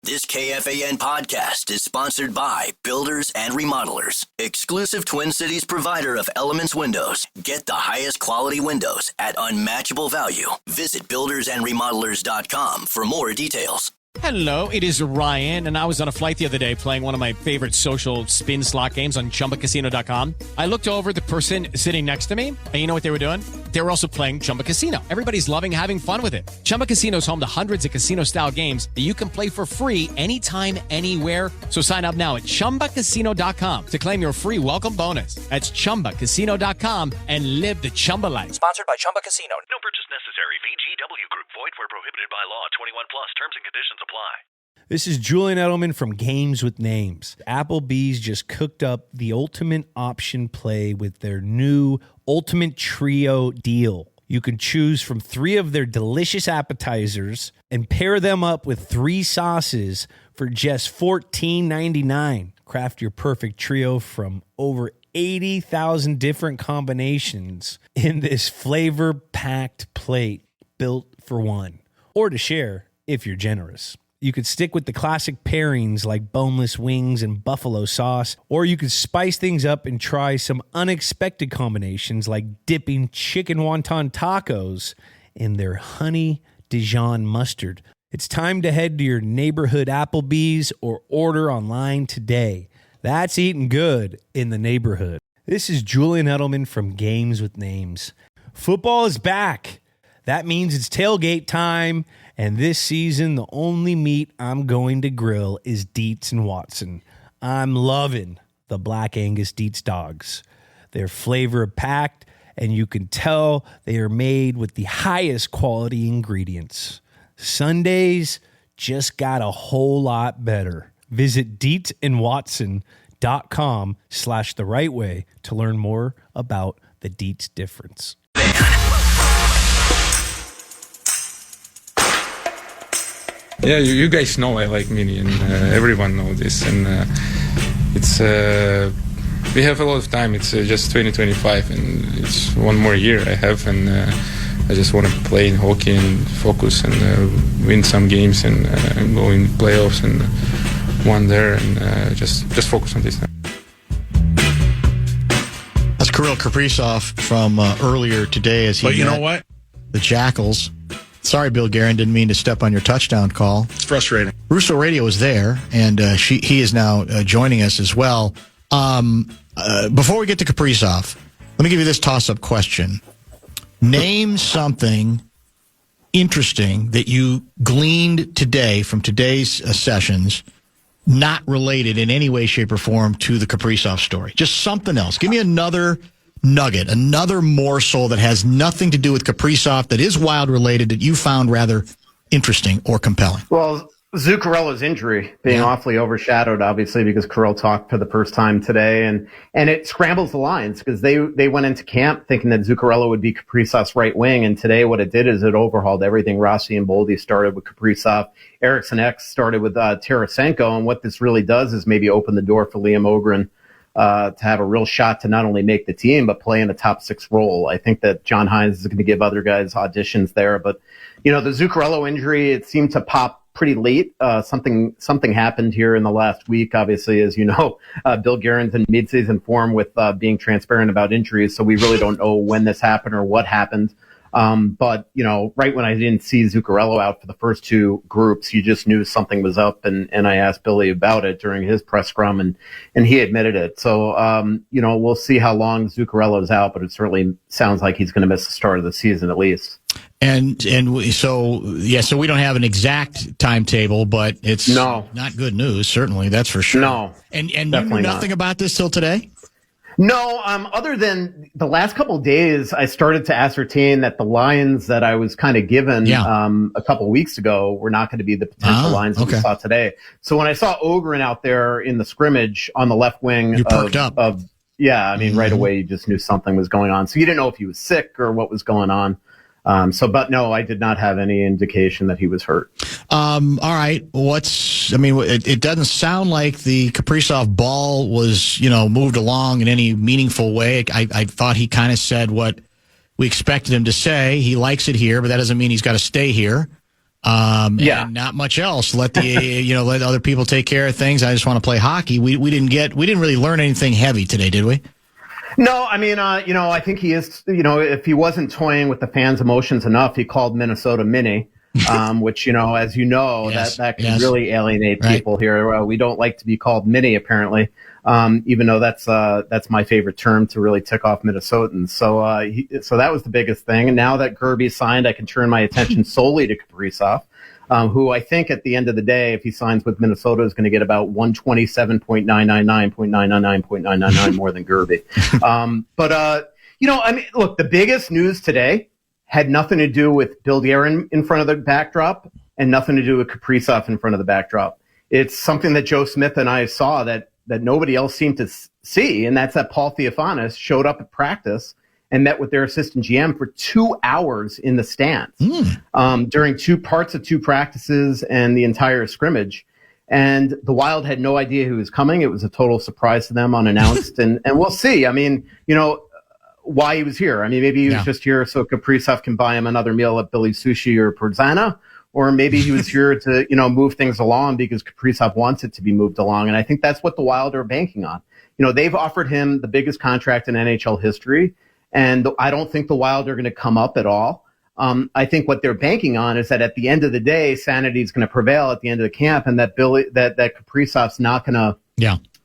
This KFAN podcast is sponsored by Builders and Remodelers, exclusive Twin Cities provider of Elements Windows. Get the highest quality windows at unmatchable value. Visit buildersandremodelers.com for more details. Hello, it is Ryan, and I was on a flight the other day playing one of my favorite social spin slot games on ChumbaCasino.com. I looked over at the person sitting next to me, and you know what they were doing? They were also playing Chumba Casino. Everybody's loving having fun with it. Chumba Casino is home to hundreds of casino-style games that you can play for free anytime, anywhere. So sign up now at ChumbaCasino.com to claim your free welcome bonus. That's ChumbaCasino.com and live the Chumba life. Sponsored by Chumba Casino. No purchase necessary. VGW Group. Void where prohibited by law. 21 plus. Terms and conditions apply. This is Julian Edelman from Games with Names. Applebee's just cooked up the ultimate option play with their new Ultimate Trio deal. You can choose from 3 of their delicious appetizers and pair them up with 3 sauces for just $14.99. Craft your perfect trio from over 80,000 different combinations in this flavor-packed plate built for one, or to share if you're generous. You could stick with the classic pairings like boneless wings and buffalo sauce, or you could spice things up and try some unexpected combinations like dipping chicken wonton tacos in their honey Dijon mustard. It's time to head to your neighborhood Applebee's or order online today. That's eating good in the neighborhood. This is Julian Edelman from Games with Names. Football is back. That means it's tailgate time, and this season, the only meat I'm going to grill is Dietz and Watson. I'm loving the Black Angus Dietz dogs. They're flavor-packed, and you can tell they are made with the highest quality ingredients. Sundays just got a whole lot better. Visit DietzandWatson.com/therightway to learn more about the Dietz difference. Yeah, you guys know I like Mini, and everyone knows this. And it's we have a lot of time. It's just 2025, and it's one more year I have, and I just want to play in hockey and focus and win some games and go in playoffs and one there, and just focus on this. That's Kirill Kaprisov from earlier today. As he but you know what? The Jackals. Sorry, Bill Guerin, didn't mean to step on your touchdown call. It's frustrating. Russo Radio is there, and he is now joining us as well. Before we get to Kaprizov, let me give you this toss-up question. Name something interesting that you gleaned today from today's sessions, not related in any way, shape, or form to the Kaprizov story. Just something else. Give me another nugget, another morsel that has nothing to do with Kaprizov, that is Wild related, that you found rather interesting or compelling. Well, Zuccarello's injury being awfully overshadowed, obviously, because Kirill talked for the first time today, and it scrambles the lines because they went into camp thinking that Zuccarello would be Kaprizov's right wing, and today what it did is it overhauled everything. Rossi and Boldy started with Kaprizov. Eriksson X started with Tarasenko, and what this really does is maybe open the door for Liam Ogren to have a real shot to not only make the team, but play in a top 6 role. I think that John Hines is going to give other guys auditions there. But, the Zuccarello injury, it seemed to pop pretty late. Something happened here in the last week, obviously, as you know. Bill Guerin's in mid-season form with being transparent about injuries, so we really don't know when this happened or what happened. But, right when I didn't see Zuccarello out for the first 2 groups, you just knew something was up. And I asked Billy about it during his press scrum, and he admitted it. So, we'll see how long Zuccarello is out, but it certainly sounds like he's going to miss the start of the season at least. So we don't have an exact timetable, but it's not good news, certainly, that's for sure. No, and you knew nothing about this till today? No, other than the last couple of days, I started to ascertain that the lines that I was kind of given a couple of weeks ago were not going to be the potential lines that we saw today. So when I saw Ogren out there in the scrimmage on the left wing, you perked up. Right away you just knew something was going on. So you didn't know if he was sick or what was going on. But no, I did not have any indication that he was hurt. All right. It doesn't sound like the Kaprizov ball was, moved along in any meaningful way. I thought he kind of said what we expected him to say. He likes it here, but that doesn't mean he's got to stay here. And not much else. Let let other people take care of things. I just want to play hockey. We didn't really learn anything heavy today, did we? No, I mean, I think he is, if he wasn't toying with the fans' emotions enough, he called Minnesota mini, which, as you know, Yes, that can really alienate people here. We don't like to be called mini, apparently, even though that's my favorite term to really tick off Minnesotans. So that was the biggest thing. And now that Gerby's signed, I can turn my attention solely to Kaprizov. Who I think at the end of the day, if he signs with Minnesota, is going to get about 127.999.999.999 more than Gerby. Look, the biggest news today had nothing to do with Bill Guerin in front of the backdrop and nothing to do with Kaprizov in front of the backdrop. It's something that Joe Smith and I saw that nobody else seemed to see, and that's that Paul Theophanis showed up at practice and met with their assistant GM for 2 hours in the stands during two parts of two practices and the entire scrimmage. And the Wild had no idea who was coming. It was a total surprise to them, unannounced. and we'll see. I mean, why he was here. I mean, maybe he was just here so Kaprizov can buy him another meal at Billy's Sushi or Perzana, or maybe he was here to, move things along because Kaprizov wants it to be moved along. And I think that's what the Wild are banking on. They've offered him the biggest contract in NHL history. And I don't think the Wild are going to come up at all. I think what they're banking on is that at the end of the day, sanity is going to prevail at the end of the camp, and that that Kaprizov's not going to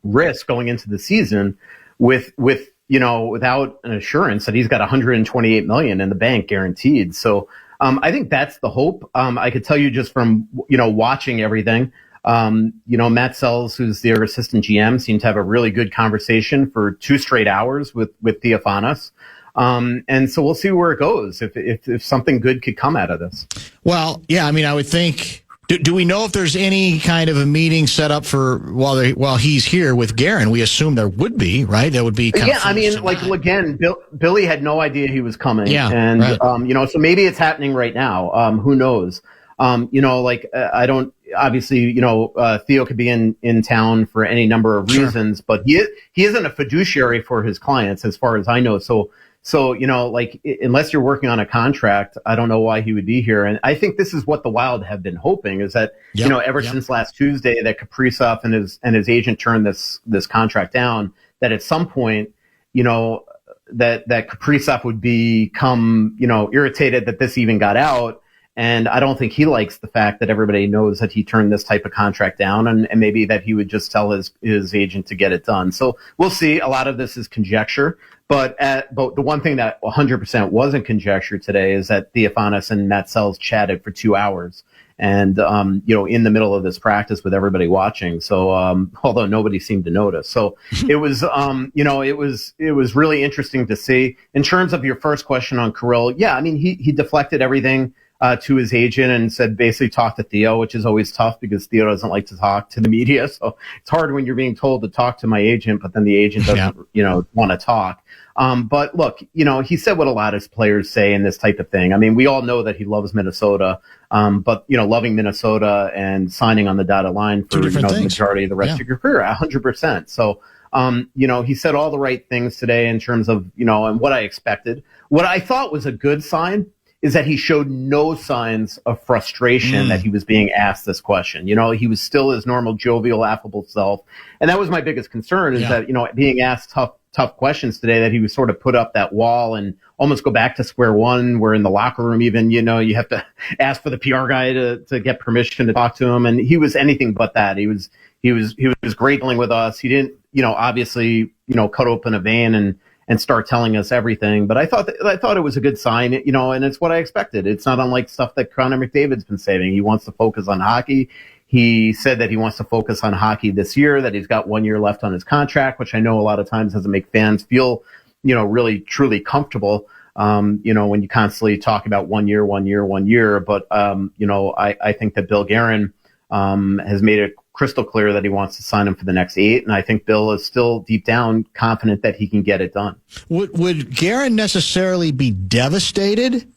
risk going into the season without an assurance that he's got $128 million in the bank guaranteed. So I think that's the hope. I could tell you just from watching everything. Matt Sells, who's their assistant GM, seemed to have a really good conversation for 2 straight hours with Theophanis. And so we'll see where it goes if something good could come out of this. Well, yeah, I mean, I would think. Do we know if there's any kind of a meeting set up for while he's here with Guerin? We assume there would be, right? That would be. Again, Billy had no idea he was coming. Yeah, and right. So maybe it's happening right now. Who knows? I don't. Obviously, Theo could be in town for any number of reasons, but he isn't a fiduciary for his clients, as far as I know. So unless you're working on a contract, I don't know why he would be here. And I think this is what the Wild have been hoping, is that, since last Tuesday that Kaprizov and his agent turned this contract down, that at some point, that Kaprizov would become, irritated that this even got out. And I don't think he likes the fact that everybody knows that he turned this type of contract down, and maybe that he would just tell his agent to get it done. So we'll see. A lot of this is conjecture. But the one thing that 100% wasn't conjecture today is that Theophanis and Matt Sells chatted for 2 hours, and in the middle of this practice with everybody watching. So although nobody seemed to notice, so it was it was really interesting to see. In terms of your first question on Kirill, yeah, I mean he deflected everything to his agent and said basically talk to Theo, which is always tough because Theo doesn't like to talk to the media. So it's hard when you're being told to talk to my agent, but then the agent doesn't, want to talk. But look, he said what a lot of players say in this type of thing. I mean, we all know that he loves Minnesota, but loving Minnesota and signing on the dotted line for the majority of the rest of your career, 100%. So, he said all the right things today in terms of, and what I expected. What I thought was a good sign is that he showed no signs of frustration that he was being asked this question. He was still his normal jovial, affable self. And that was my biggest concern is that, being asked tough questions today, that he was sort of put up that wall and almost go back to square one, where in the locker room, even, you have to ask for the PR guy to get permission to talk to him. And he was anything but that. He was great dealing with us. He didn't, obviously, cut open a vein and start telling us everything. But I thought it was a good sign, and it's what I expected. It's not unlike stuff that Connor McDavid's been saying. He wants to focus on hockey. He said that he wants to focus on hockey this year, that he's got 1 year left on his contract, which I know a lot of times doesn't make fans feel, really truly comfortable. When you constantly talk about 1 year. But, I think that Bill Guerin, has made it crystal clear that he wants to sign him for the next 8. And I think Bill is still deep down confident that he can get it done. Would Guerin necessarily be devastated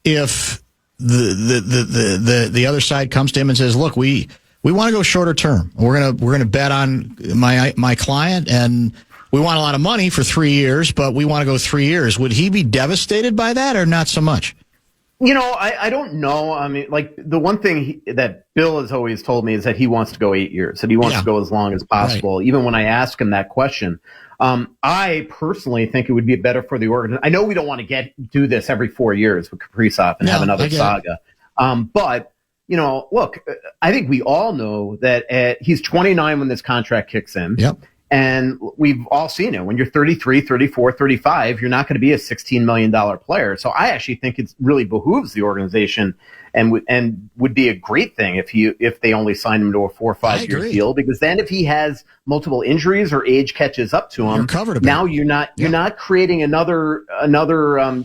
if the other side comes to him and says, look, we want to go shorter term. We're gonna bet on my client, and we want a lot of money for 3 years, but we want to go 3 years. Would he be devastated by that or not so much? I don't know. I mean, like the one thing that Bill has always told me is that he wants to go 8 years, that he wants to go as long as possible. Right. Even when I ask him that question, I personally think it would be better for the organization. I know we don't want to do this every 4 years with Kaprizov and have another saga. But, look, I think we all know that he's 29 when this contract kicks in. Yep. And we've all seen it. When you're 33, 34, 35, you're not going to be a $16 million player. So I actually think it really behooves the organization and would be a great thing if they only signed him to a 4 or 5 year deal, because then if he has multiple injuries or age catches up to him, now you're not creating another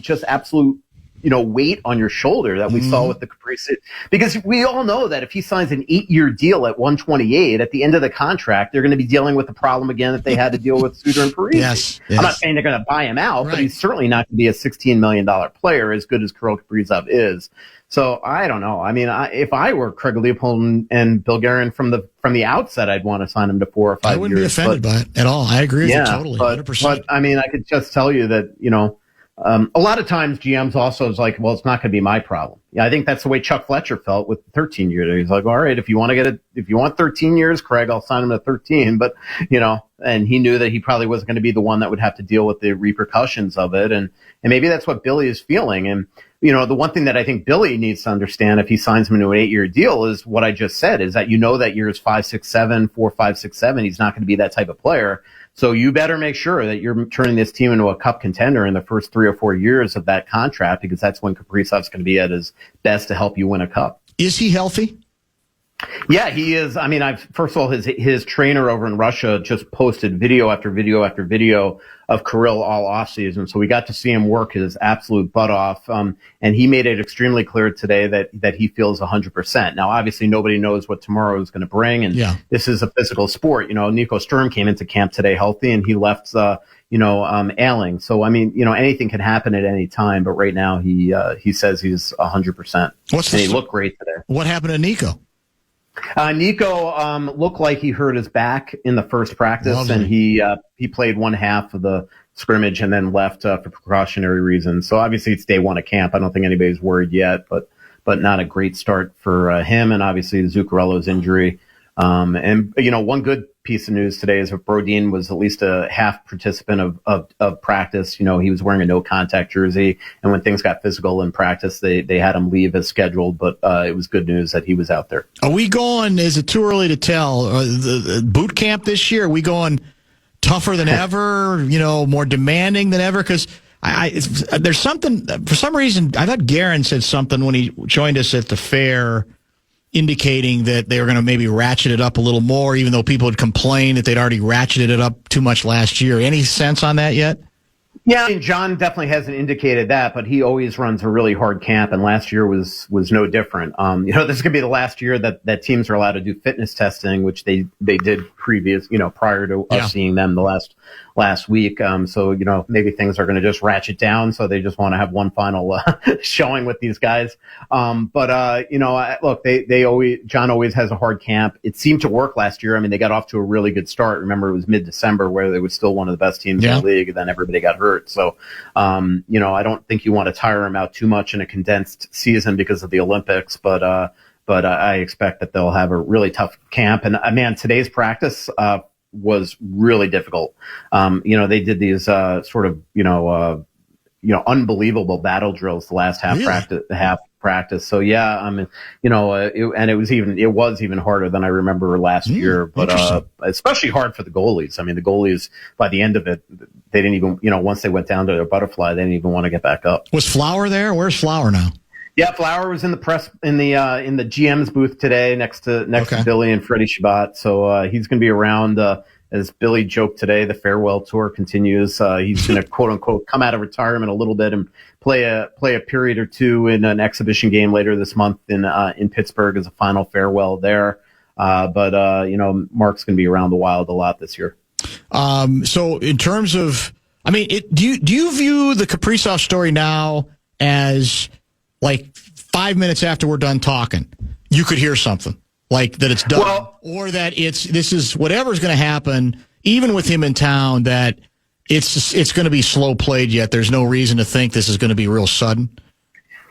just absolute weight on your shoulder that we saw with the Kaprizov. Because we all know that if he signs an 8-year deal at 128, at the end of the contract, they're going to be dealing with the problem again that they had to deal with Suter and Parise. Yes. I'm not saying they're going to buy him out, but he's certainly not going to be a $16 million player as good as Kirill Kaprizov is. So I don't know. I mean, if I were Craig Leopold and Bill Guerin from the outset, I'd want to sign him to 4 or 5 years. I wouldn't be offended by it at all. I agree with you totally, 100%. But I mean, I could just tell you that, a lot of times GMs also is like, well, it's not going to be my problem. Yeah, I think that's the way Chuck Fletcher felt with 13 years. He's like, all right, if you want 13 years, Craig, I'll sign him to 13. But, and he knew that he probably wasn't going to be the one that would have to deal with the repercussions of it. And maybe that's what Billy is feeling. And, the one thing that I think Billy needs to understand if he signs him into an 8-year deal is what I just said, is that that years 5, 6, 7, 4, 5, 6, 7, he's not going to be that type of player. So you better make sure that you're turning this team into a cup contender in the first 3 or 4 years of that contract, because that's when Kaprizov's going to be at his best to help you win a cup. Is he healthy? Yeah, he is. I mean, first of all, his trainer over in Russia just posted video after video after video of Kirill all offseason. So we got to see him work his absolute butt off. And he made it extremely clear today that he feels 100%. Now, obviously, nobody knows what tomorrow is going to bring. And this is a physical sport. Nico Sturm came into camp today healthy, and he left, ailing. So, I mean, anything can happen at any time. But right now, he says he's 100%. And he looked great today. What happened to Nico? Nico looked like he hurt his back in the first practice, and he played one half of the scrimmage and then left for precautionary reasons. So obviously it's day one of camp. I don't think anybody's worried yet, but not a great start for him. And obviously Zuccarello's injury. And one good piece of news today is that Brodin was at least a half participant of practice. He was wearing a no contact jersey, and when things got physical in practice, they had him leave as scheduled, but it was good news that he was out there. Are we going, is it too early to tell, the boot camp this year, are we going tougher than ever, more demanding than ever? Because there's something, for some reason, I thought Guerin said something when he joined us at the fair, indicating that they were going to maybe ratchet it up a little more, even though people had complained that they'd already ratcheted it up too much last year. Any sense on that yet? Yeah, I mean, John definitely hasn't indicated that, but he always runs a really hard camp, and last year was no different. This is going to be the last year that teams are allowed to do fitness testing, which they did prior to us seeing them the last week. So maybe things are going to just ratchet down. So they just want to have one final showing with these guys. Look, John always has a hard camp. It seemed to work last year. I mean, they got off to a really good start. Remember, it was mid-December where they were still one of the best teams in the league, and then everybody got hurt. So, I don't think you want to tire them out too much in a condensed season because of the Olympics, but I expect that they'll have a really tough camp. And man, today's practice was really difficult. They did these unbelievable battle drills the last half practice. So yeah, I mean, it was even harder than I remember last year, but especially hard for the goalies. I mean, the goalies by the end of it, they didn't even, once they went down to their butterfly, they didn't even want to get back up. Was Flower there? Where's Flower now? Yeah, Flower was in the press in the GM's booth today next to Billy and Freddie Shabbat. So he's going to be around. As Billy joked today, the farewell tour continues. He's going to quote unquote come out of retirement a little bit and play a period or two in an exhibition game later this month in Pittsburgh as a final farewell there. But Mark's going to be around the Wild a lot this year. So in terms of, I mean, do you view the Kaprizov story now as like 5 minutes after we're done talking, you could hear something like that it's done, or that this is whatever's going to happen, even with him in town, that it's going to be slow played yet. There's no reason to think this is going to be real sudden.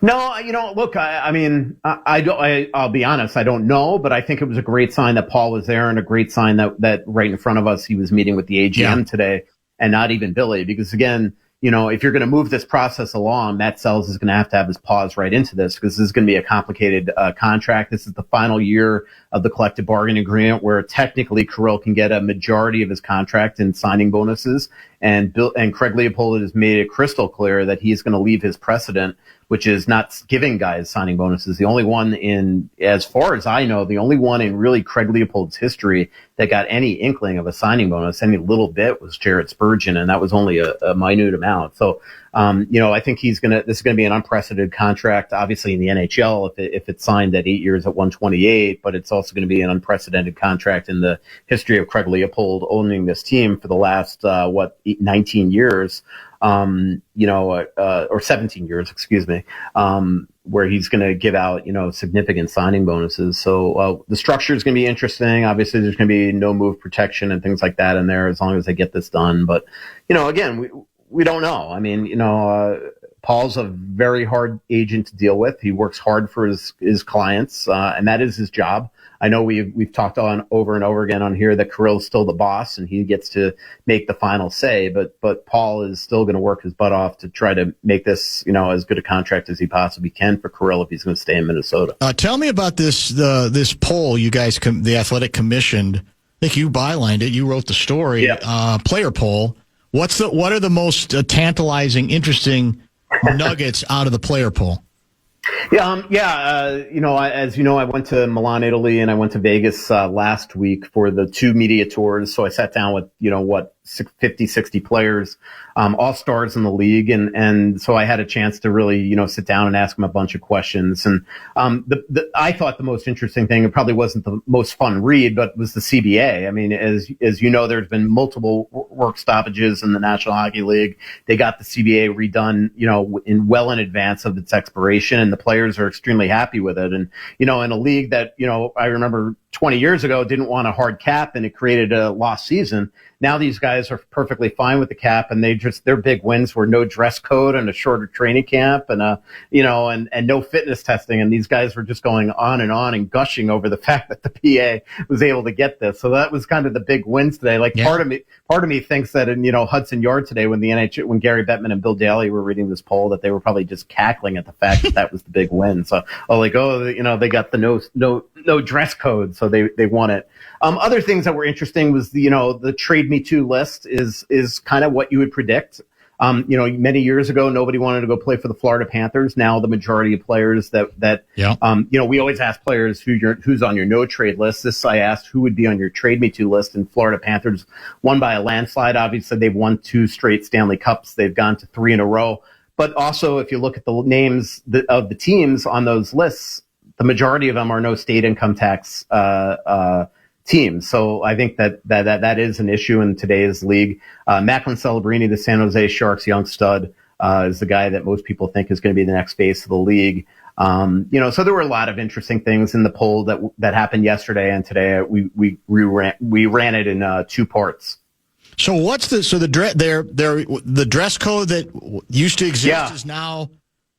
No, look, I'll be honest, I don't know, but I think it was a great sign that Paul was there and a great sign that right in front of us, he was meeting with the AGM today and not even Billy, because again, if you're going to move this process along, Matt Sells is going to have his paws right into this, because this is going to be a complicated contract. This is the final year of the collective bargaining agreement, where technically Kirill can get a majority of his contract in signing bonuses. And Craig Leopold has made it crystal clear that he's going to leave his precedent, which is not giving guys signing bonuses. The only one as far as I know, the only one in really Craig Leopold's history that got any inkling of a signing bonus, any little bit, was Jared Spurgeon, and that was only a minute amount. So, I think this is going to be an unprecedented contract, obviously in the NHL if it's signed at 8 years at 128, but it's also going to be an unprecedented contract in the history of Craig Leopold owning this team for the last, 19 years. Or 17 years, excuse me, where he's going to give out, significant signing bonuses. So, the structure is going to be interesting. Obviously, there's going to be no move protection and things like that in there as long as they get this done. But, again, we don't know. I mean, Paul's a very hard agent to deal with. He works hard for his clients, and that is his job. I know we've talked on over and over again on here that Kirill's still the boss and he gets to make the final say, but Paul is still going to work his butt off to try to make this, as good a contract as he possibly can for Kirill if he's going to stay in Minnesota. Tell me about this poll you guys, the Athletic commissioned. I think you bylined it. You wrote the story. Player poll. What are the most tantalizing, interesting nuggets out of the player poll? As you know, I went to Milan, Italy, and I went to Vegas last week for the 2 media tours. So I sat down with, 50, 60 players, all stars in the league. And so I had a chance to really, sit down and ask them a bunch of questions. And I thought the most interesting thing, it probably wasn't the most fun read, but was the CBA. I mean, as you know, there's been multiple work stoppages in the National Hockey League. They got the CBA redone, in advance of its expiration, and the players are extremely happy with it. And, in a league that, I remember 20 years ago didn't want a hard cap and it created a lost season. Now these guys are perfectly fine with the cap, and their big wins were no dress code and a shorter training camp and and no fitness testing. And these guys were just going on and gushing over the fact that the PA was able to get this. So that was kind of the big wins today. Part of me thinks that in, Hudson Yard today, when when Gary Bettman and Bill Daly were reading this poll, that they were probably just cackling at the fact that was the big win. So, they got the no dress code. So they won it. Other things that were interesting was the Trade Me Too list is kind of what you would predict. Many years ago, nobody wanted to go play for the Florida Panthers. Now the majority of players we always ask players who's on your no trade list. This I asked who would be on your Trade Me To list, and Florida Panthers won by a landslide. Obviously, they've won 2 straight Stanley Cups. They've gone to 3 in a row. But also, if you look at the names of the teams on those lists, the majority of them are no state income tax teams. So I think that is an issue in today's league. Macklin Celebrini, the San Jose Sharks young stud, is the guy that most people think is going to be the next face of the league. So there were a lot of interesting things in the poll that happened yesterday and today. We ran it in 2 parts. So what's the dress code that used to exist is now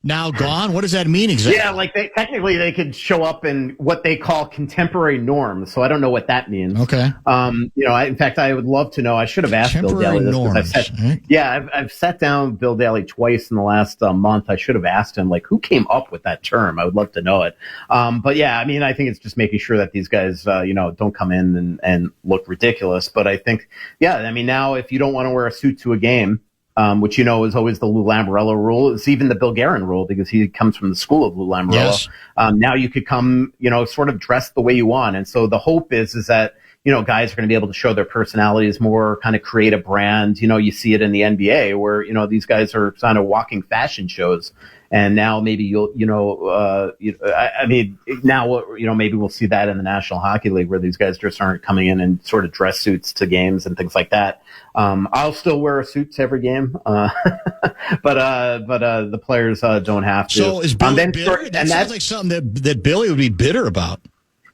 gone? What does that mean exactly? Yeah, technically they could show up in what they call contemporary norms. So I don't know what that means. Okay. In fact, I would love to know. I should have asked Bill Daly this because I've sat down with Bill Daly twice in the last month. I should have asked him who came up with that term. I would love to know it. I think it's just making sure that these guys, don't come in and look ridiculous. But I think, now if you don't want to wear a suit to a game, which is always the Lou Lamoriello rule. It's even the Bill Guerin rule because he comes from the school of Lou Lamoriello. Yes. Now you could come, sort of dressed the way you want. And so the hope is that, guys are going to be able to show their personalities more, kind of create a brand. You see it in the NBA where, these guys are kind of walking fashion shows. And now maybe maybe we'll see that in the National Hockey League where these guys just aren't coming in sort of dress suits to games and things like that. I'll still wear a suit to every game, but the players don't have to. So is Billy bitter? That sounds like something that Billy would be bitter about.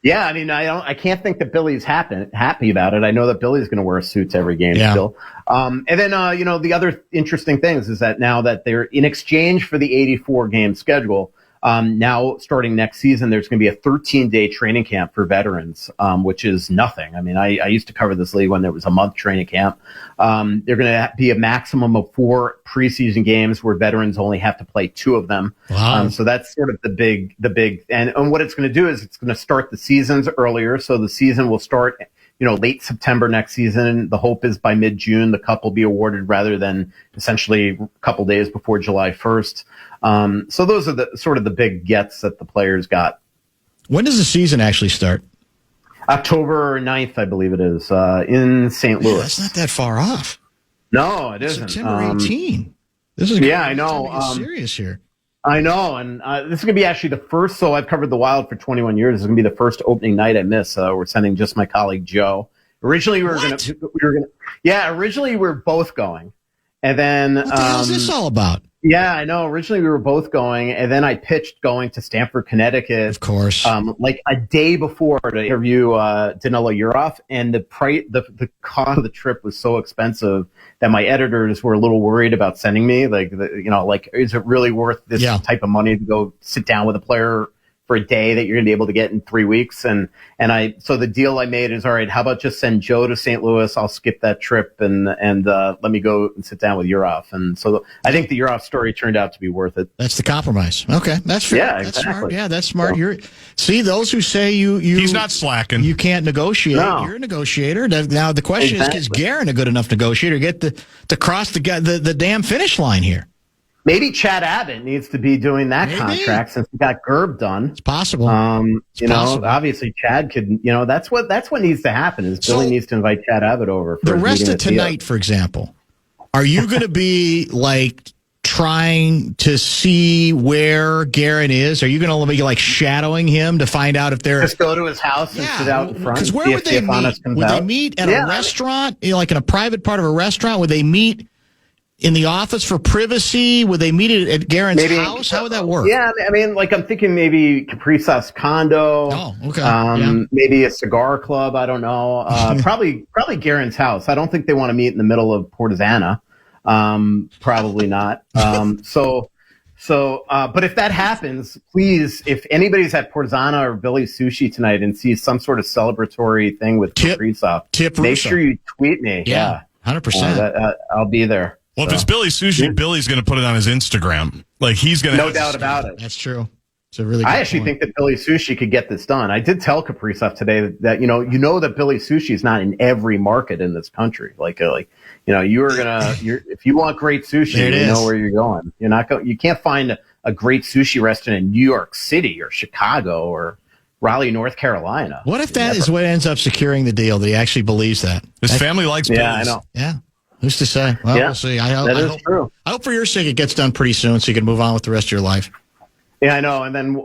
Yeah, I can't think that Billy's happy about it. I know that Billy's going to wear suits every game still. And then, the other interesting things is that now that they're in exchange for the 84 game schedule, Now, starting next season, there's going to be a 13-day training camp for veterans, which is nothing. I mean, I used to cover this league when there was a month training camp. They're going to be a maximum of 4 preseason games where veterans only have to play 2 of them. Wow. So that's sort of the big, and what it's going to do is it's going to start the seasons earlier. So the season will start, late September next season. The hope is by mid-June, the cup will be awarded rather than essentially a couple days before July 1st. So those are the sort of the big gets that the players got. When does the season actually start? October 9th, I believe it is, in St. Louis. That's not that far off. No, it isn't. September 18. This is I know. Serious here. I know, and this is going to be actually the first. So I've covered the Wild for 21 years. This is going to be the first opening night I miss. We're sending just my colleague Joe. Originally, Originally, we were both going, and then what the hell is this all about? Yeah, I know. Originally, we were both going, and then I pitched going to Stamford, Connecticut. Of course, like a day before to interview Danilo Urov, and the cost of the trip was so expensive that my editors were a little worried about sending me. Like, is it really worth this type of money to go sit down with a player for a day that you're going to be able to get in 3 weeks? So the deal I made is, all right, how about just send Joe to St. Louis? I'll skip that trip and let me go and sit down with Urov. And so I think the Urov story turned out to be worth it. That's the compromise. Okay, that's fair. Yeah, that's exactly. smart. Yeah, that's smart. See, those who say he's not slacking. You can't negotiate. No. You're a negotiator. Now the question is Guerin a good enough negotiator to get to cross the damn finish line here? Maybe Chad Abbott needs to be doing that contract since he got Gerb done. It's possible. Obviously Chad could. That's what needs to happen. Is Billy needs to invite Chad Abbott over for the rest of tonight, for example. Are you going to be like trying to see where Guerin is? Are you going to be like shadowing him to find out if they're just go to his house and sit out in front? Because where would they meet? Would they meet at a restaurant, like in a private part of a restaurant? Would they meet in the office for privacy? Would they meet at Guerin's house? How would that work? Yeah, I mean, like I'm thinking maybe Kaprisov's condo. Oh, okay. Maybe a cigar club. I don't know. Probably Guerin's house. I don't think they want to meet in the middle of Portizana. Probably not. But if that happens, please, if anybody's at Portizana or Billy's Sushi tonight and sees some sort of celebratory thing with Kaprizov, make Russo. sure you tweet me. Yeah. 100%. I'll be there. Well, if it's Billy's Sushi, Billy's going to put it on his Instagram. Like he's going to. No doubt about it. That's true. It's a really. I actually think that Billy Sushi could get this done. I did tell Kaprizov today that that Billy Sushi is not in every market in this country. If you want great sushi, you know where you're going. You can't find a great sushi restaurant in New York City or Chicago or Raleigh, North Carolina. What if that is what ends up securing the deal? That he actually believes that his family likes Billy's. Yeah, I know. Yeah. Who's to say? Well, we'll see. That is true. I hope for your sake it gets done pretty soon so you can move on with the rest of your life. Yeah, I know. And then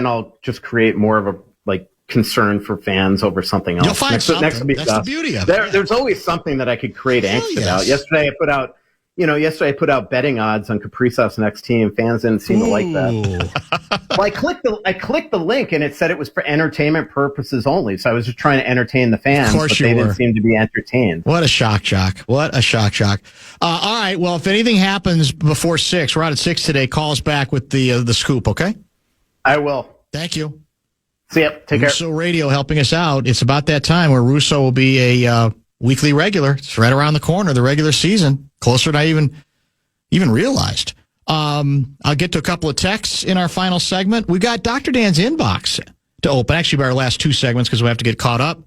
I'll just create more of a concern for fans over something else. You'll find something. That's the beauty of it. There's always something that I could create angst about. Yesterday I put out betting odds on Kaprizov's next team. Fans didn't seem to like that. Well, I clicked the link and it said it was for entertainment purposes only. So I was just trying to entertain the fans, but they didn't seem to be entertained. What a shock jock. All right. Well, if anything happens before 6, we're out at 6 today. Call us back with the scoop. Okay. I will. Thank you. See ya. Take care. Russo Radio helping us out. It's about that time where Russo will be a weekly regular. It's right around the corner, the regular season. Closer than I even realized. I'll get to a couple of texts in our final segment. We've got Dr. Dan's inbox to open, actually by our last 2 segments because we have to get caught up.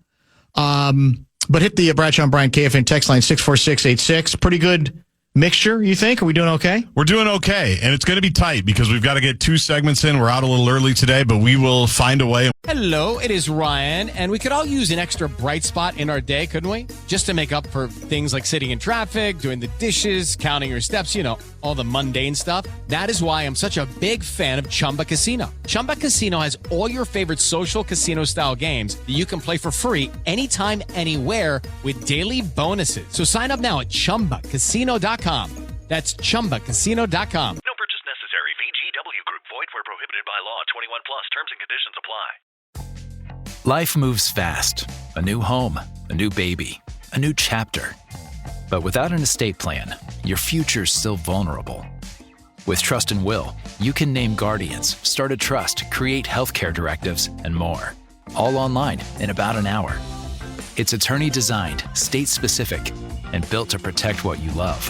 But hit the Bradshaw and Bryan KFAN text line 64686. Pretty good mixture, you think? Are we doing okay? We're doing okay, and it's going to be tight because we've got to get 2 segments in. We're out a little early today, but we will find a way. Hello, it is Ryan, and we could all use an extra bright spot in our day, couldn't we? Just to make up for things like sitting in traffic, doing the dishes, counting your steps, all the mundane stuff. That is why I'm such a big fan of Chumba Casino. Chumba Casino has all your favorite social casino-style games that you can play for free anytime, anywhere with daily bonuses. So sign up now at ChumbaCasino.com. That's ChumbaCasino.com. No purchase necessary. VGW Group. Void where prohibited by law. 21 plus. Terms and conditions apply. Life moves fast. A new home, a new baby, a new chapter. But without an estate plan, your future's still vulnerable. With Trust and Will, you can name guardians, start a trust, create healthcare directives, and more. All online in about an hour. It's attorney-designed, state-specific, and built to protect what you love.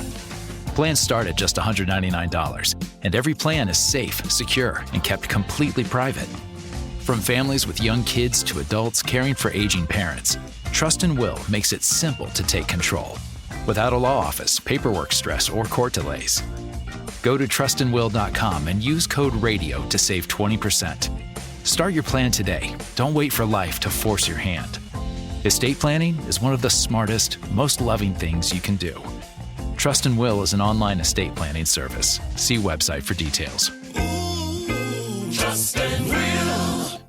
Plans start at just $199, and every plan is safe, secure, and kept completely private. From families with young kids to adults caring for aging parents, Trust and Will makes it simple to take control, without a law office, paperwork stress, or court delays. Go to trustandwill.com and use code RADIO to save 20%. Start your plan today. Don't wait for life to force your hand. Estate planning is one of the smartest, most loving things you can do. Trust and Will is an online estate planning service. See website for details. Trust and Will.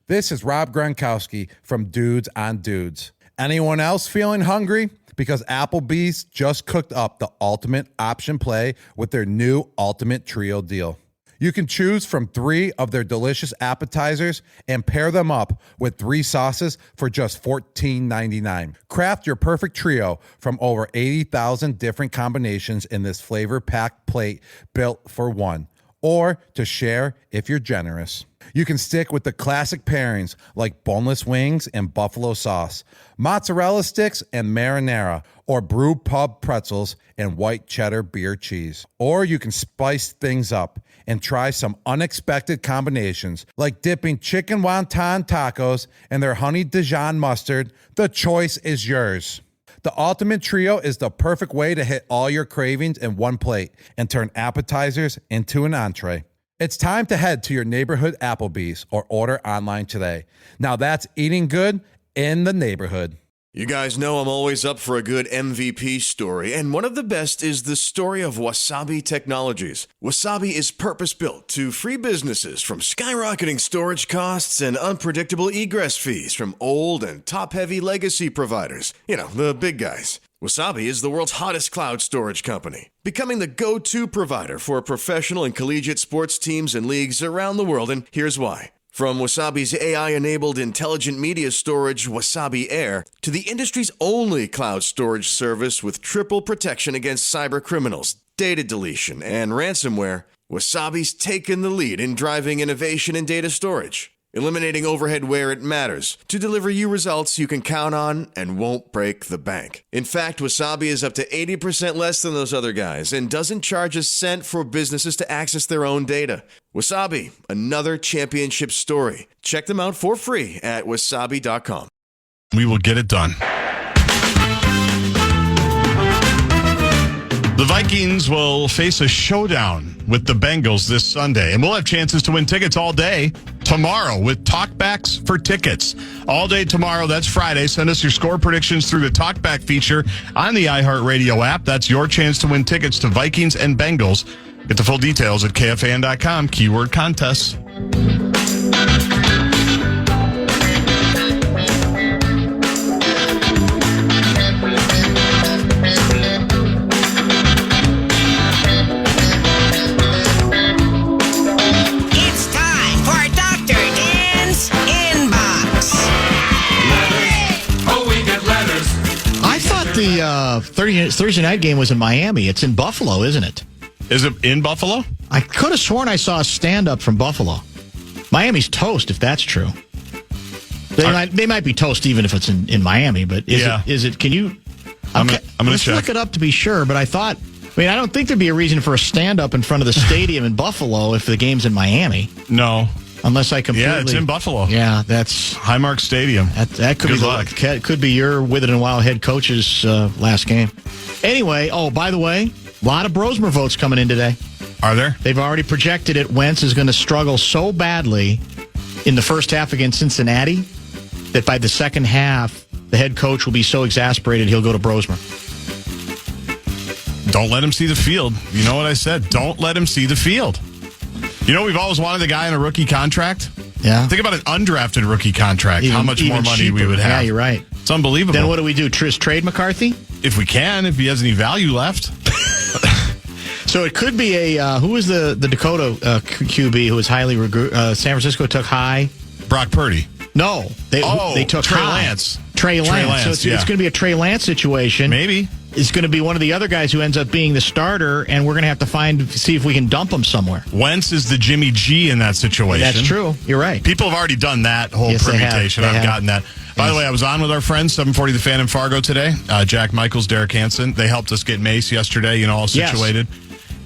This is Rob Gronkowski from Dudes on Dudes. Anyone else feeling hungry? Because Applebee's just cooked up the ultimate option play with their new Ultimate Trio deal. You can choose from 3 of their delicious appetizers and pair them up with 3 sauces for just $14.99. Craft your perfect trio from over 80,000 different combinations in this flavor-packed plate built for one, or to share if you're generous. You can stick with the classic pairings like boneless wings and buffalo sauce, mozzarella sticks and marinara, or brew pub pretzels and white cheddar beer cheese. Or you can spice things up and try some unexpected combinations like dipping chicken wonton tacos in their honey Dijon mustard. The choice is yours. The Ultimate Trio is the perfect way to hit all your cravings in one plate and turn appetizers into an entree. It's time to head to your neighborhood Applebee's or order online today. Now that's eating good in the neighborhood. You guys know I'm always up for a good MVP story, and one of the best is the story of Wasabi Technologies. Wasabi is purpose-built to free businesses from skyrocketing storage costs and unpredictable egress fees from old and top-heavy legacy providers. You know, the big guys. Wasabi is the world's hottest cloud storage company, becoming the go-to provider for professional and collegiate sports teams and leagues around the world, and here's why. From Wasabi's AI-enabled intelligent media storage, Wasabi Air, to the industry's only cloud storage service with triple protection against cyber criminals, data deletion, and ransomware, Wasabi's taken the lead in driving innovation in data storage, eliminating overhead where it matters to deliver you results you can count on and won't break the bank. In fact, Wasabi is up to 80% less than those other guys and doesn't charge a cent for businesses to access their own data. Wasabi, another championship story. Check them out for free at wasabi.com. We will get it done. The Vikings will face a showdown with the Bengals this Sunday, and we'll have chances to win tickets all day tomorrow with talkbacks for tickets. All day tomorrow, that's Friday. Send us your score predictions through the talkback feature on the iHeartRadio app. That's your chance to win tickets to Vikings and Bengals. Get the full details at KFAN.com, keyword contests. The Thursday night game was in Miami. It's in Buffalo, isn't it? Is it in Buffalo? I could have sworn I saw a stand-up from Buffalo. Miami's toast, if that's true. They might be toast even if it's in Miami, but is it? Can you? I'm going to check. Look it up to be sure, but I don't think there'd be a reason for a stand-up in front of the stadium in Buffalo if the game's in Miami. No. Unless I completely... Yeah, it's in Buffalo. Yeah, that's... Highmark Stadium. That could could be your With It and Wild head coach's last game. Anyway, by the way, a lot of Brosmer votes coming in today. Are there? They've already projected it. Wentz is going to struggle so badly in the first half against Cincinnati that by the second half, the head coach will be so exasperated he'll go to Brosmer. Don't let him see the field. You know what I said? Don't let him see the field. You know, we've always wanted a guy on a rookie contract. Yeah. Think about an undrafted rookie contract. How much more money we would have. Yeah, you're right. It's unbelievable. Then what do we do? Trade McCarthy? If we can, if he has any value left. So it could be who was the Dakota QB who was highly San Francisco took high? Brock Purdy. No. They took Trey high. Lance. Trey Lance. So it's going to be a Trey Lance situation. Maybe. is going to be one of the other guys who ends up being the starter, and we're going to have to see if we can dump him somewhere. Wentz is the Jimmy G in that situation. That's true. You're right. People have already done that whole permutation. I've gotten that. By the way, I was on with our friends, 740 The Fan in Fargo today. Jack Michaels, Derek Hansen. They helped us get Mace yesterday, all situated. Yes.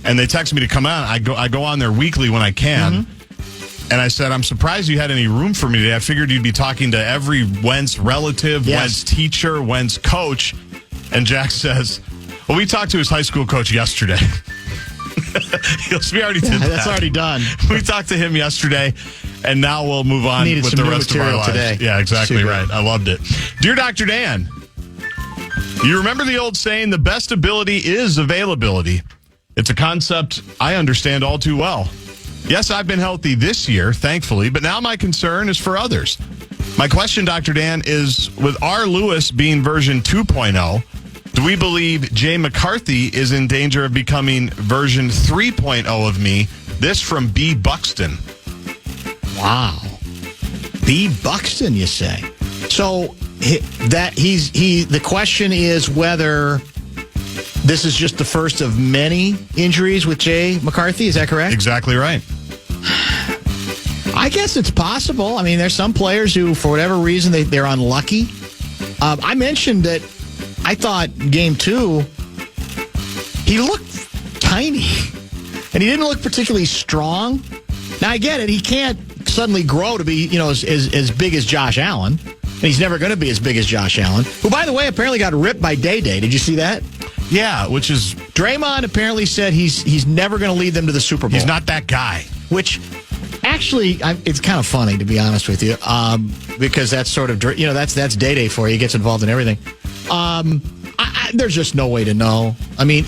And they texted me to come on. I go on there weekly when I can. Mm-hmm. And I said, I'm surprised you had any room for me today. I figured you'd be talking to every Wentz relative, Wentz teacher, Wentz coach. And Jack says, well, we talked to his high school coach yesterday. We already did that. That's already done. We talked to him yesterday, and now we'll move on with the rest of our lives. Today. Yeah, exactly right. I loved it. Dear Dr. Dan, you remember the old saying, the best ability is availability. It's a concept I understand all too well. Yes, I've been healthy this year, thankfully, but now my concern is for others. My question, Dr. Dan, is with R. Lewis being version 2.0, do we believe Jay McCarthy is in danger of becoming version 3.0 of me? This from B. Buxton. Wow. B. Buxton, you say? So the question is whether this is just the first of many injuries with Jay McCarthy. Is that correct? Exactly right. I guess it's possible. I mean, there's some players who, for whatever reason, they're unlucky. I mentioned that I thought Game 2, he looked tiny. And he didn't look particularly strong. Now, I get it. He can't suddenly grow to be, as big as Josh Allen. And he's never going to be as big as Josh Allen, who, by the way, apparently got ripped by Day. Did you see that? Yeah, which is... Draymond apparently said he's never going to lead them to the Super Bowl. He's not that guy. Which... Actually, it's kind of funny, to be honest with you, because that's sort of, that's Day for you. He gets involved in everything. There's just no way to know. I mean,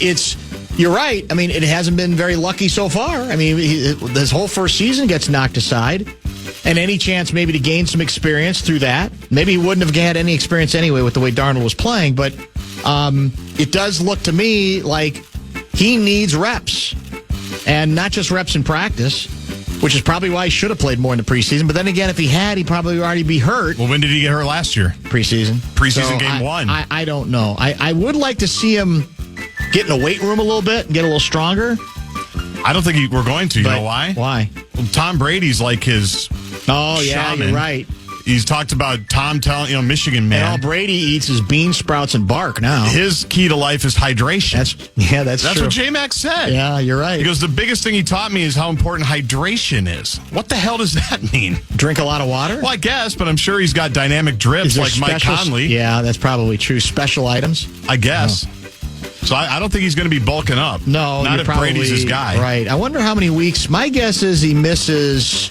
you're right. I mean, it hasn't been very lucky so far. I mean, this whole first season gets knocked aside, and any chance maybe to gain some experience through that. Maybe he wouldn't have had any experience anyway with the way Darnold was playing, but it does look to me like he needs reps, and not just reps in practice, which is probably why he should have played more in the preseason. But then again, if he had, he'd probably already be hurt. Well, when did he get hurt last year? Preseason. Preseason game 1. I don't know. I would like to see him get in the weight room a little bit and get a little stronger. I don't think we're going to. You know why? Why? Well, Tom Brady's like his shaman. You're right. He's talked about Tom telling, Michigan man. And all Brady eats is bean sprouts and bark now. His key to life is hydration. That's true. What J-Mac said. Yeah, you're right. He goes, the biggest thing he taught me is how important hydration is. What the hell does that mean? Drink a lot of water? Well, I guess, but I'm sure he's got dynamic drips like Mike Conley. Yeah, that's probably true. Special items? I guess. Oh. So I don't think he's going to be bulking up. No, not if Brady's his guy. Right. I wonder how many weeks. My guess is he misses...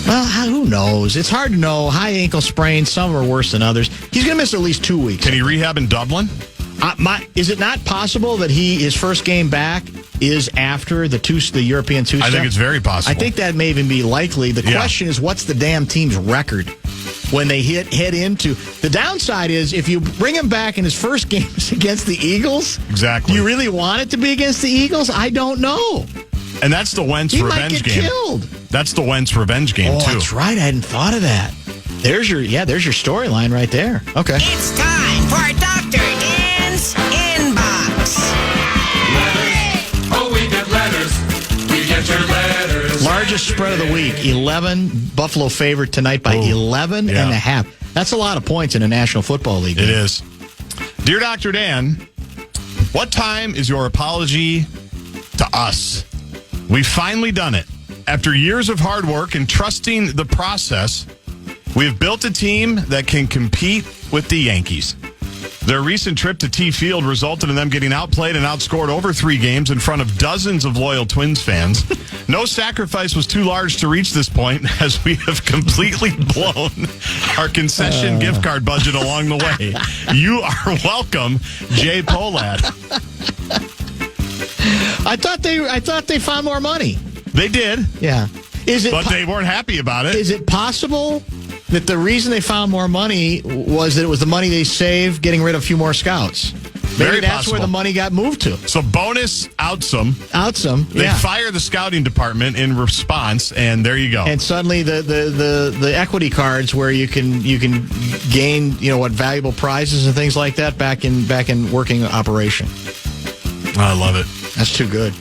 Well, who knows? It's hard to know. High ankle sprains, some are worse than others. He's going to miss at least 2 weeks. Can he rehab in Dublin? Is it not possible that his first game back is after the European two-step? I think it's very possible. I think that may even be likely. The question is, what's the damn team's record when they head into... The downside is, if you bring him back in his first game against the Eagles... Exactly. Do you really want it to be against the Eagles? I don't know. And that's the Wentz revenge game. He might get killed. That's the Wentz revenge game, too. That's right. I hadn't thought of that. There's your storyline right there. Okay. It's time for Dr. Dan's Inbox. Letters. Oh, we get letters. We get your letters. Largest spread of the week. 11. Buffalo favored tonight by 11 and a half. That's a lot of points in a National Football League game. It is. Dear Dr. Dan, what time is your apology to us? We've finally done it. After years of hard work and trusting the process, we have built a team that can compete with the Yankees. Their recent trip to T Field resulted in them getting outplayed and outscored over 3 games in front of dozens of loyal Twins fans. No sacrifice was too large to reach this point, as we have completely blown our concession gift card budget along the way. You are welcome, Jay Polad. I thought they found more money. They did. Yeah. But they weren't happy about it. Is it possible that the reason they found more money was that it was the money they saved getting rid of a few more scouts? Very that's possible. where the money got moved to. So bonus outsome. They fire the scouting department in response, and there you go. And suddenly the equity cards where you can gain valuable prizes and things like that back in working operation. I love it. That's too good.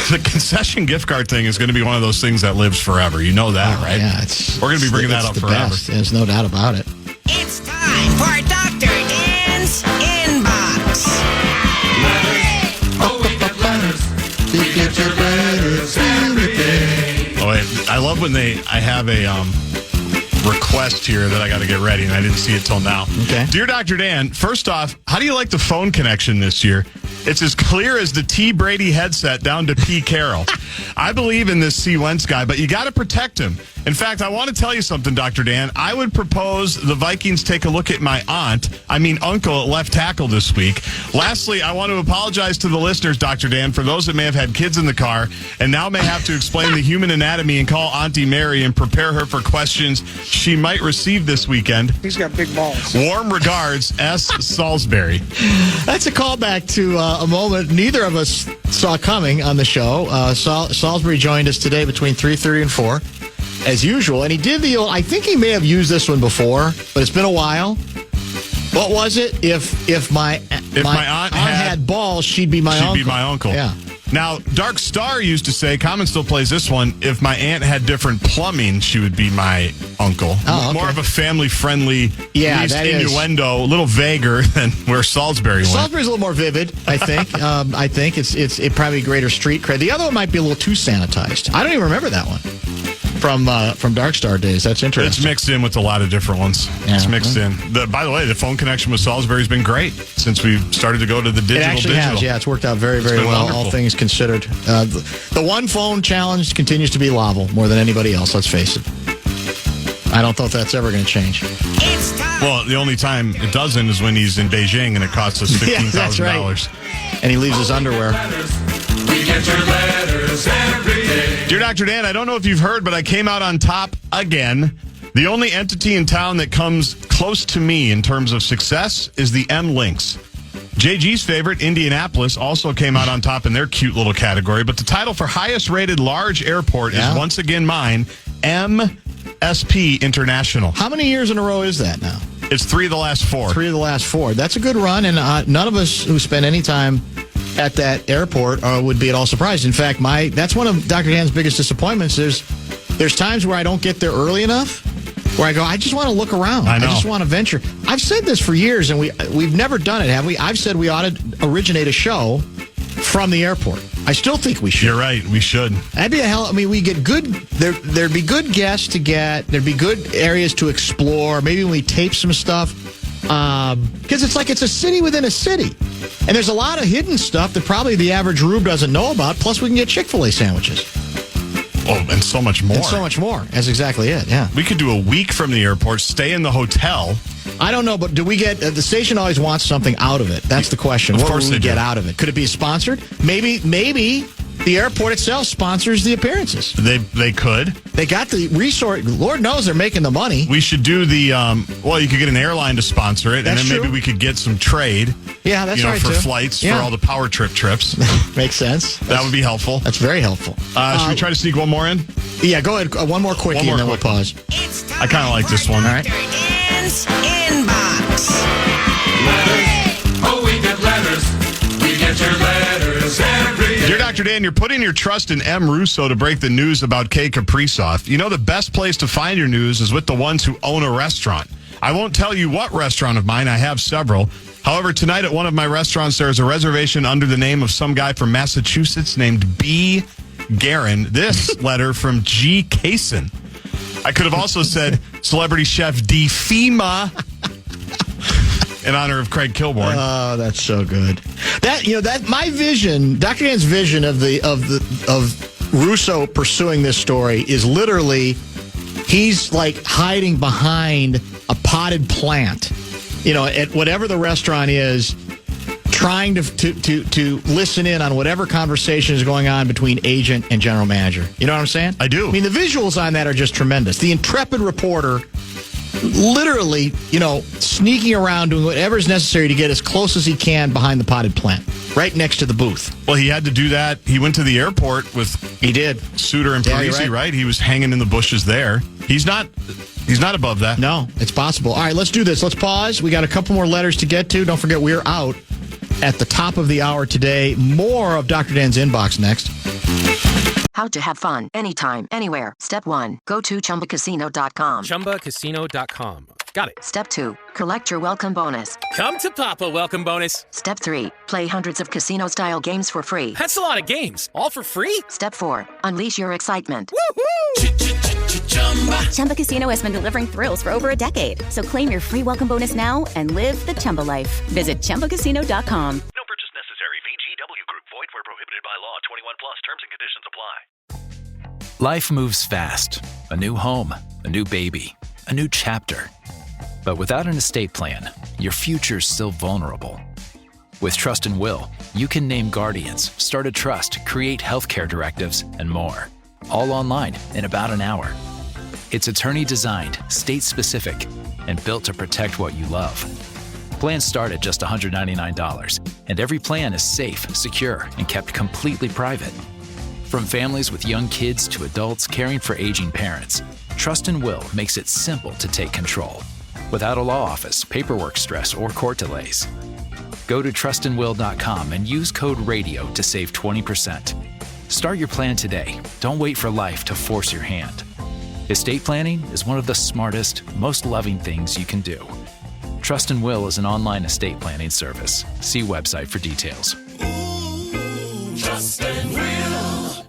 The concession gift card thing is going to be one of those things that lives forever. You know that, right? Yeah, we're going to be bringing that up the forever. Best. There's no doubt about it. It's time for Dr. Dan's Inbox. Oh, we get letters. We get your letters every day. Oh, wait. I love when I have a request here that I got to get ready, and I didn't see it till now. Okay. Dear Dr. Dan, first off, how do you like the phone connection this year? It's as clear as the T. Brady headset down to P. Carroll. I believe in this C. Wentz guy, but you got to protect him. In fact, I want to tell you something, Dr. Dan. I would propose the Vikings take a look at my uncle at left tackle this week. Lastly, I want to apologize to the listeners, Dr. Dan, for those that may have had kids in the car and now may have to explain the human anatomy and call Auntie Mary and prepare her for questions she might receive this weekend. He's got big balls. Warm regards, S. Salisbury. That's a callback to a moment neither of us saw coming on the show. Salisbury joined us today between 3:30 and 4, as usual, and he did the old. I think he may have used this one before, but it's been a while. What was it? If my aunt had balls, she'd be my uncle. She'd be my uncle. Yeah. Now, Dark Star used to say, Common still plays this one, if my aunt had different plumbing, she would be my uncle. Oh, okay. More of a family-friendly, least that is. innuendo, a little vaguer than where Salisbury went. Salisbury's a little more vivid, I think. I think it's probably greater street cred. The other one might be a little too sanitized. I don't even remember that one from Dark Star days. That's interesting. It's mixed in with a lot of different ones. Yeah. It's mixed in. By the way, the phone connection with Salisbury's been great since we started to go to the digital. It actually has. Yeah, it's worked out very, very well, wonderful. all things considered. The one phone challenge continues to be Laval more than anybody else, let's face it. I don't know if that's ever going to change. It's time. Well, the only time it doesn't is when he's in Beijing and it costs us $15,000. Yeah, that's right. And he leaves his underwear. We get your letters every day. Dear Dr. Dan, I don't know if you've heard, but I came out on top again. The only entity in town that comes close to me in terms of success is the M Lynx. JG's favorite, Indianapolis, also came out on top in their cute little category, but the title for highest rated large airport is once again mine, MSP International. How many years in a row is that now? It's 3 of the last 4. 3 of the last 4. That's a good run, and none of us who spend any time at that airport would be at all surprised. In fact, that's one of Dr. Dan's biggest disappointments. There's times where I don't get there early enough, where I go, I just want to look around. I just want to venture. I've said this for years, and we've never done it, have we? I've said we ought to originate a show from the airport. I still think we should. You're right. We should. That'd be we get good. There'd be good guests to get. There'd be good areas to explore. Maybe when we tape some stuff, because it's a city within a city, and there's a lot of hidden stuff that probably the average rube doesn't know about. Plus, we can get Chick-fil-A sandwiches. Oh, and so much more. And so much more. That's exactly it, yeah. We could do a week from the airport, stay in the hotel. I don't know, but do we get... the station always wants something out of it. That's the question. Of course what will we they get do. out of it? Could it be sponsored? Maybe the airport itself sponsors the appearances. They could. They got the resort. Lord knows they're making the money. We should do the... well, you could get an airline to sponsor it, That's and then true. maybe we could get some trade. Yeah, that's right, for too. flights, Yeah. for all the power trip trips. Makes sense. That would be helpful. That's very helpful. Should we try to sneak one more in? Yeah, go ahead. One more quickie, and then we'll pause. It's time I kind of like this one. All right. Dr. Dan's Inbox. Letters. Oh, we get letters. We get your letters every day. Dear Dr. Dan, you're putting your trust in M. Russo to break the news about K. Kaprisov. You know the best place to find your news is with the ones who own a restaurant. I won't tell you what restaurant of mine. I have several. However, tonight at one of my restaurants, there's a reservation under the name of some guy from Massachusetts named B. Guerin. This letter from G. Kaysen. I could have also said celebrity chef D. FEMA in honor of Craig Kilborn. Oh, that's so good. That my vision, Dr. Dan's vision of Russo pursuing this story is literally he's like hiding behind a potted plant, at whatever the restaurant is, trying to listen in on whatever conversation is going on between agent and general manager. You know what I'm saying? I do. I mean, the visuals on that are just tremendous. The intrepid reporter literally, sneaking around doing whatever is necessary to get as close as he can behind the potted plant, right next to the booth. Well, he had to do that. He went to the airport with Suter and Parisi, right? He was hanging in the bushes there. He's not above that. No, it's possible. All right, let's do this. Let's pause. We got a couple more letters to get to. Don't forget, we're out at the top of the hour today. More of Dr. Dan's Inbox next. How to have fun anytime, anywhere. Step 1. Go to ChumbaCasino.com. ChumbaCasino.com. Got it. Step 2. Collect your welcome bonus. Come to Papa welcome bonus. Step 3. Play hundreds of casino-style games for free. That's a lot of games. All for free? Step 4. Unleash your excitement. Woohoo! Chumba Casino has been delivering thrills for over a decade. So claim your free welcome bonus now and live the Chumba life. Visit ChumbaCasino.com. No purchase necessary. VGW Group. Void where prohibited by law. 21 plus. Terms and conditions apply. Life moves fast. A new home, a new baby, a new chapter. But without an estate plan, your future's still vulnerable. With Trust and Will, you can name guardians, start a trust, create healthcare directives, and more. All online in about an hour. It's attorney-designed, state-specific, and built to protect what you love. Plans start at just $199, and every plan is safe, secure, and kept completely private. From families with young kids to adults caring for aging parents, Trust and Will makes it simple to take control, without a law office, paperwork stress, or court delays. Go to trustandwill.com and use code RADIO to save 20%. Start your plan today. Don't wait for life to force your hand. Estate planning is one of the smartest, most loving things you can do. Trust and Will is an online estate planning service. See website for details. Trust and Will.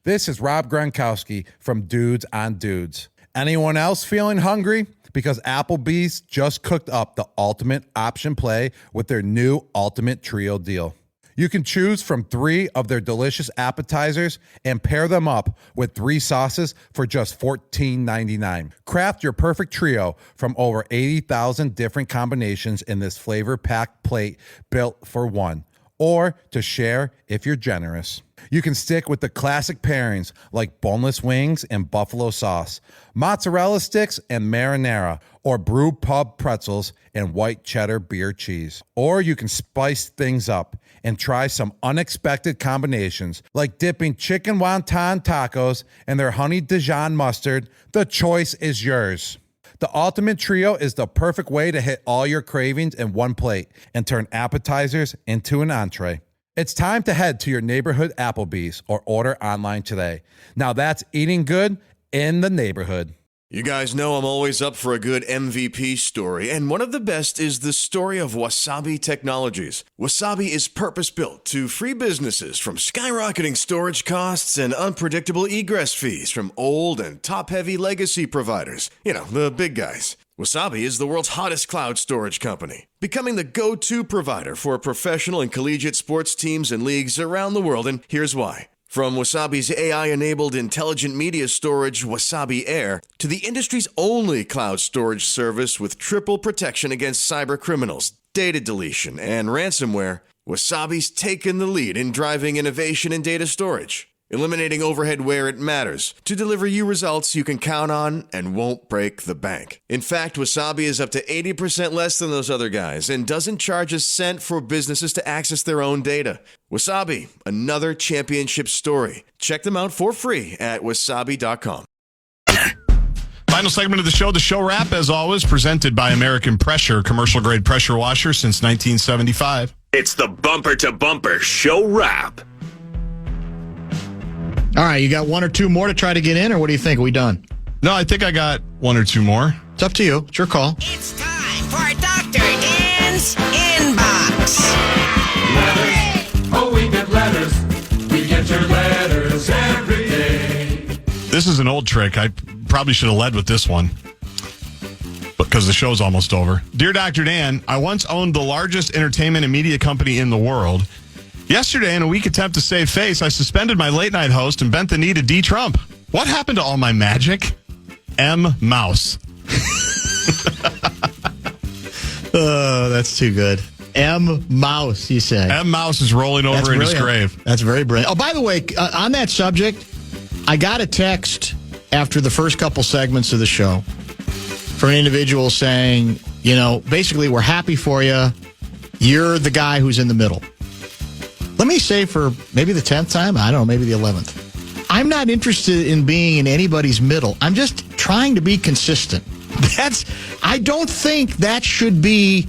This is Rob Gronkowski from Dudes on Dudes. Anyone else feeling hungry? Because Applebee's just cooked up the ultimate option play with their new Ultimate Trio deal. You can choose from 3 of their delicious appetizers and pair them up with 3 sauces for just $14.99. Craft your perfect trio from over 80,000 different combinations in this flavor-packed plate built for one, or to share if you're generous. You can stick with the classic pairings like boneless wings and buffalo sauce, mozzarella sticks and marinara, or brew pub pretzels and white cheddar beer cheese. Or you can spice things up and try some unexpected combinations like dipping chicken wonton tacos in their honey Dijon mustard. The choice is yours. The Ultimate Trio is the perfect way to hit all your cravings in one plate and turn appetizers into an entree. It's time to head to your neighborhood Applebee's or order online today. Now that's eating good in the neighborhood. You guys know I'm always up for a good MVP story, and one of the best is the story of Wasabi Technologies. Wasabi is purpose-built to free businesses from skyrocketing storage costs and unpredictable egress fees from old and top-heavy legacy providers. You know, the big guys. Wasabi is the world's hottest cloud storage company, becoming the go-to provider for professional and collegiate sports teams and leagues around the world, and here's why. From Wasabi's AI-enabled intelligent media storage, Wasabi Air, to the industry's only cloud storage service with triple protection against cyber criminals, data deletion, and ransomware, Wasabi's taken the lead in driving innovation in data storage, eliminating overhead where it matters to deliver you results you can count on and won't break the bank. In fact, Wasabi is up to 80% less than those other guys and doesn't charge a cent for businesses to access their own data. Wasabi, another championship story. Check them out for free at wasabi.com. Final segment of the show wrap, as always, presented by American Pressure, commercial-grade pressure washer since 1975. It's the bumper-to-bumper show wrap. All right, you got 1 or 2 more to try to get in, or what do you think? Are we done? No, I think I got 1 or 2 more. It's up to you. It's your call. It's time for Dr. Dan's Inbox. Letters. Oh, we get letters. We get your letters every day. This is an old trick. I probably should have led with this one, because the show's almost over. Dear Dr. Dan, I once owned the largest entertainment and media company in the world. Yesterday, in a weak attempt to save face, I suspended my late-night host and bent the knee to D. Trump. What happened to all my magic? M. Mouse. Oh, that's too good. M. Mouse, you say. M. Mouse is rolling over in his grave. That's very brilliant. Oh, by the way, on that subject, I got a text after the first couple segments of the show from an individual saying, basically, we're happy for you. You're the guy who's in the middle. Let me say for maybe the 10th time, I don't know, maybe the 11th. I'm not interested in being in anybody's middle. I'm just trying to be consistent. I don't think that should be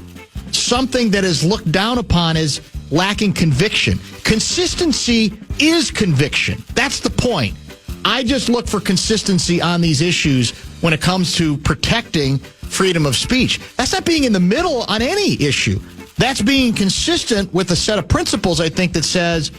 something that is looked down upon as lacking conviction. Consistency is conviction. That's the point. I just look for consistency on these issues when it comes to protecting freedom of speech. That's not being in the middle on any issue. That's being consistent with a set of principles, I think, that says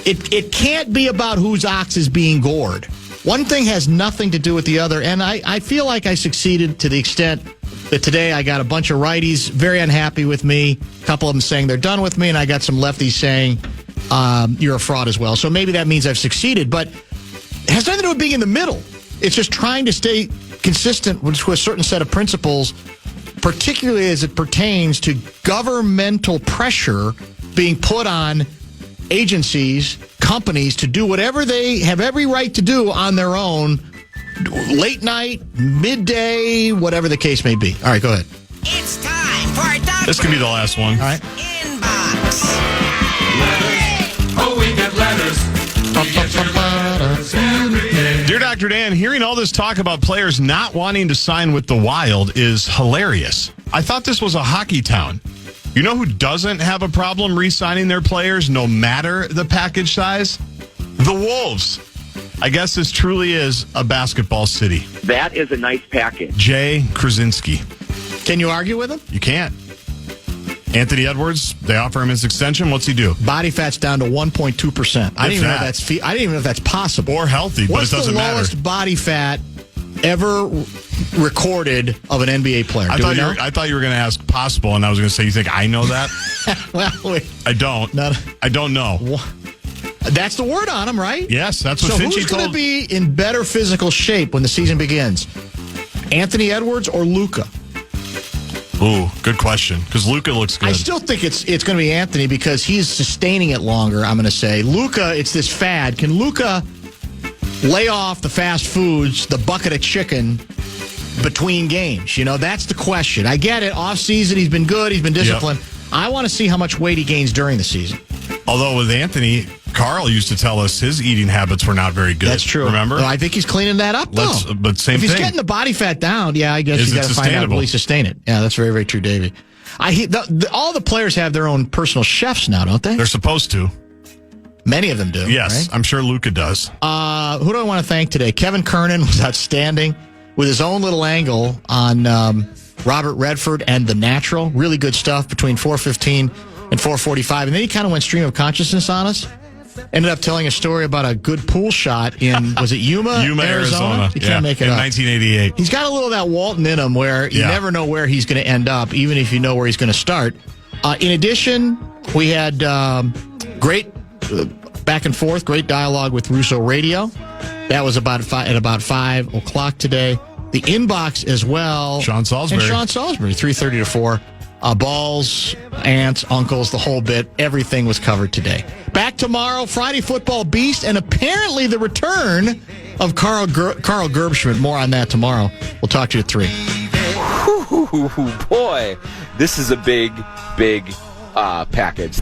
it can't be about whose ox is being gored. One thing has nothing to do with the other, and I feel like I succeeded to the extent that today I got a bunch of righties very unhappy with me, a couple of them saying they're done with me, and I got some lefties saying you're a fraud as well. So maybe that means I've succeeded, but it has nothing to do with being in the middle. It's just trying to stay consistent with a certain set of principles, particularly as it pertains to governmental pressure being put on agencies, companies to do whatever they have every right to do on their own, late night, midday, whatever the case may be. All right, go ahead. It's time for Dr. This can be the last one. All right. Inbox. Letters. Oh, we get letters. We get your letters every day. Dear Dr. Dan, hearing all this talk about players not wanting to sign with the Wild is hilarious. I thought this was a hockey town. You know who doesn't have a problem re-signing their players no matter the package size? The Wolves. I guess this truly is a basketball city. That is a nice package. Jay Krasinski. Can you argue with him? You can't. Anthony Edwards, they offer him his extension. What's he do? Body fat's down to 1.2%. I didn't even know that's possible. Or healthy, but it doesn't matter. What's the lowest body fat ever recorded of an NBA player? I thought you were going to ask possible, and I was going to say, you think I know that? Well, wait. I don't. I don't know. That's the word on him, right? Yes, that's what Finchie told. So who's going to be in better physical shape when the season begins? Anthony Edwards or Luka? Ooh, good question, because Luka looks good. I still think it's going to be Anthony because he's sustaining it longer, I'm going to say. Luka, it's this fad. Can Luka lay off the fast foods, the bucket of chicken between games? That's the question. I get it. Off season, he's been good. He's been disciplined. Yep. I want to see how much weight he gains during the season. Although with Anthony, Carl used to tell us his eating habits were not very good. That's true. Remember? Well, I think he's cleaning that up, though. But same thing. If he's getting the body fat down, I guess you got to find out will he sustain it. Yeah, that's very, very true, Davey. All the players have their own personal chefs now, don't they? They're supposed to. Many of them do. Yes, right? I'm sure Luka does. Who do I want to thank today? Kevin Kernan was outstanding with his own little angle on Robert Redford and The Natural. Really good stuff between 4:15 and 4:45. And then he kind of went stream of consciousness on us. Ended up telling a story about a good pool shot in, was it Yuma, Arizona? You can't make it up. In 1988. He's got a little of that Walton in him where you never know where he's going to end up, even if you know where he's going to start. In addition, we had great back and forth, great dialogue with Russo Radio. That was at about 5 o'clock today. The inbox as well. Sean Salisbury, 3:30 to 4. Balls, aunts, uncles, the whole bit. Everything was covered today. Back tomorrow, Friday Football Beast, and apparently the return of Carl Gerbschmidt. More on that tomorrow. We'll talk to you at 3. Boy, this is a big package.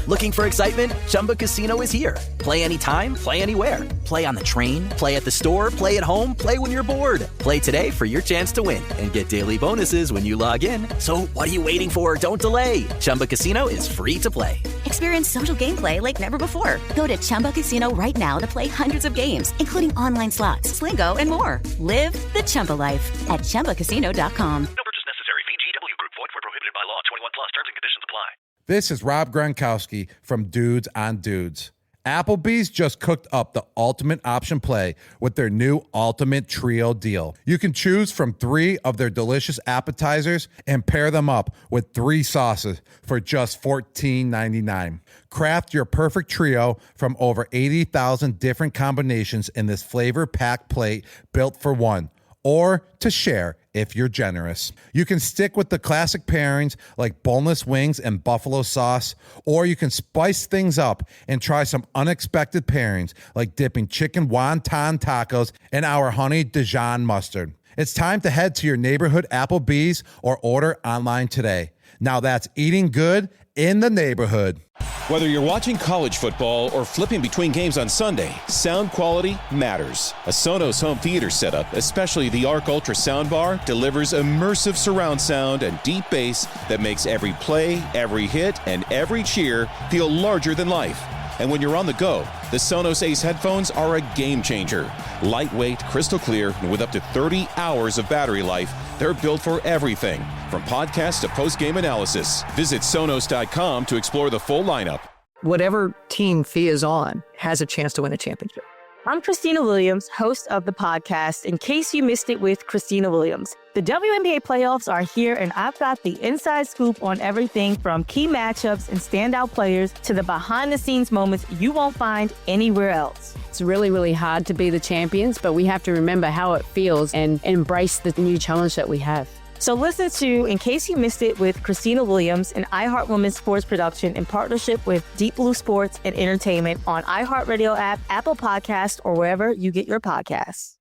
Looking for excitement? Chumba Casino is here. Play anytime, play anywhere. Play on the train, play at the store, play at home, play when you're bored. Play today for your chance to win and get daily bonuses when you log in. So what are you waiting for? Don't delay. Chumba Casino is free to play. Experience social gameplay like never before. Go to Chumba Casino right now to play hundreds of games, including online slots, Slingo, and more. Live the Chumba life at ChumbaCasino.com. No purchase necessary. VGW Group. Void where prohibited by law. 21 plus. Terms and conditions apply. This is Rob Gronkowski from Dudes on Dudes. Applebee's just cooked up the ultimate option play with their new Ultimate Trio deal. You can choose from 3 of their delicious appetizers and pair them up with 3 sauces for just $14.99. Craft your perfect trio from over 80,000 different combinations in this flavor-packed plate built for one or to share if you're generous. You can stick with the classic pairings like boneless wings and buffalo sauce, or you can spice things up and try some unexpected pairings like dipping chicken wonton tacos in our honey Dijon mustard. It's time to head to your neighborhood Applebee's or order online today. Now that's eating good in the neighborhood. Whether you're watching college football or flipping between games on Sunday, sound quality matters. A Sonos home theater setup, especially the Arc Ultra soundbar, delivers immersive surround sound and deep bass that makes every play, every hit, and every cheer feel larger than life. And when you're on the go, the Sonos Ace headphones are a game changer. Lightweight, crystal clear, and with up to 30 hours of battery life, they're built for everything, from podcasts to post-game analysis. Visit Sonos.com to explore the full lineup. Whatever team Thea is on has a chance to win a championship. I'm Christina Williams, host of the podcast, In Case You Missed It with Christina Williams. The WNBA playoffs are here, and I've got the inside scoop on everything from key matchups and standout players to the behind-the-scenes moments you won't find anywhere else. It's really, really hard to be the champions, but we have to remember how it feels and embrace the new challenge that we have. So listen to In Case You Missed It with Christina Williams, an iHeart Women's Sports production in partnership with Deep Blue Sports and Entertainment on iHeartRadio app, Apple Podcasts, or wherever you get your podcasts.